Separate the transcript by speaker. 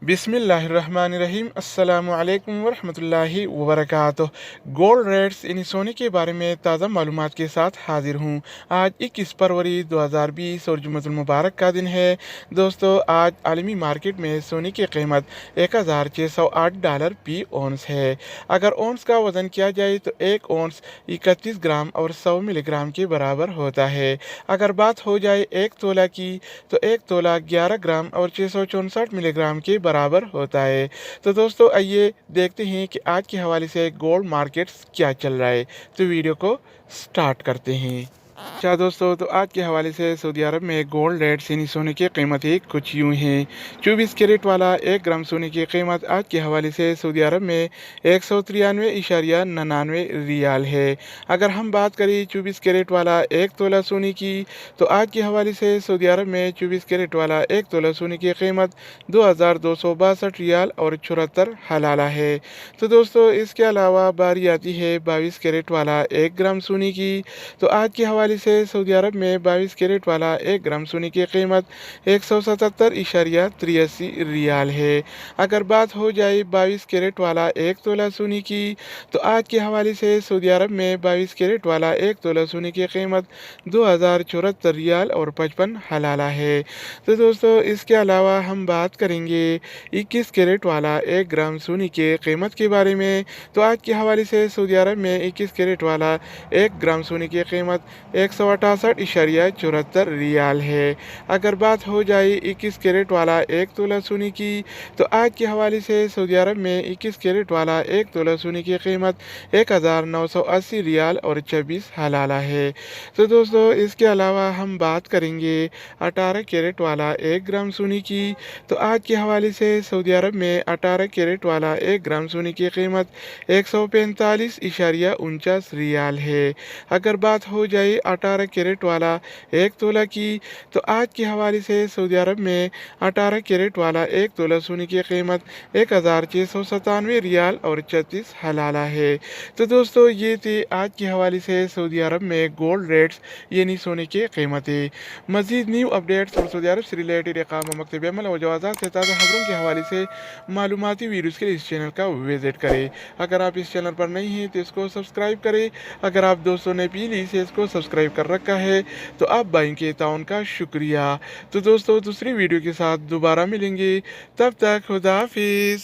Speaker 1: बिस्मिल्लाहिर्रहमानिर्रहीम अस्सलामु अलैकुम वरहमतुल्लाहि वबरकातुह। गोल्ड रेट्स यानी सोने के बारे में ताज़ा मालूमात के साथ हाजिर हूँ। आज 21 फरवरी 2020 और जुम्मतुल मुबारक का दिन है। दोस्तों, आज आलमी मार्केट में सोने की कीमत $1608 फी औंस है। अगर औंस का वज़न किया जाए तो एक औंस 31 ग्राम और 100 मिलीग्राम के बराबर होता है। अगर बात हो जाए एक तोला की तो एक तोला 11 ग्राम और 664 मिलीग्राम के बराबर होता है। तो दोस्तों, आइए देखते हैं कि आज के हवाले से गोल्ड मार्केट्स क्या चल रहा है। तो वीडियो को स्टार्ट करते हैं। अच्छा दोस्तों, तो आज के हवाले से सऊदी अरब में गोल्ड रेट यानी सोने की कीमतें कुछ यूँ हैं। 24 कैरेट वाला 1 ग्राम सोने की कीमत आज के हवाले से सऊदी अरब में 193.99 रियाल है। अगर हम बात करें 24 कैरेट वाला 1 तोला सोने की, तो आज के हवाले से सऊदी अरब में 24 कैरेट वाला 1 तोला सोने की कीमत 2262 रियाल और 74 हलाला है। तो दोस्तों, इसके अलावा बारी आती है 22 कैरेट वाला 1 ग्राम सोने की। तो आज के हवाले से सऊदी अरब में 22 कैरेट वाला 1 ग्राम सोने की कीमत 177.83 रियाल है। अगर बात हो जाए 22 कैरेट वाला 1 तोला सोने की, तो आज के हवाले से सऊदी अरब में 22 कैरेट वाला 1 तोला सोने की कीमत 2074 रियाल और 55 हलाला है। तो दोस्तों, इसके अलावा हम बात करेंगे 21 कैरेट वाला 1 ग्राम सोने की कीमत के बारे में। तो आज के हवाले से सऊदी अरब में 21 कैरेट वाला 1 ग्राम सोने की कीमत 168.74 रियाल है। अगर बात हो जाए 21 कैरेट वाला 1 तोला सोने की, तो आज के हवाले से सऊदी अरब में 21 कैरेट वाला 1 तोला सोने की कीमत 1980 रियाल और 26 हलाला है। तो दोस्तों, इसके अलावा हम बात करेंगे 18 कैरेट वाला 1 ग्राम सोने की। तो आज के हवाले से सऊदी अरब में 18 कैरेट वाला 1 ग्राम सोने की कीमत 145.49 रियाल है। अगर बात हो जाए 18 कैरेट वाला 1 तोला की, तो आज के हवाले से सऊदी अरब में 18 कैरेट वाला 1 तोला सोने की कीमत 1697 रियाल और 36 हलाला है। तो दोस्तों, ये थे आज के हवाले से सऊदी अरब में गोल्ड रेट्स यानी सोने की कीमतें। मज़ीद न्यू अपडेट्स और सऊदी अरब से रिलेटेड अक़ाम मकतब अमल और जवाज़ात से ताज़ा खबरों के हवाले से मालूमाती वीडियोज़ के लिए इस चैनल का विज़िट करें। अगर आप इस चैनल पर नहीं हैं तो इसको सब्सक्राइब करें। अगर आप दोस्तों ने पीली से इसको सब्सक्राइब कर रखा है तो आप भाई के ताउन का शुक्रिया। तो दोस्तों, दूसरी वीडियो के साथ दोबारा मिलेंगे। तब तक खुदा हाफिज़।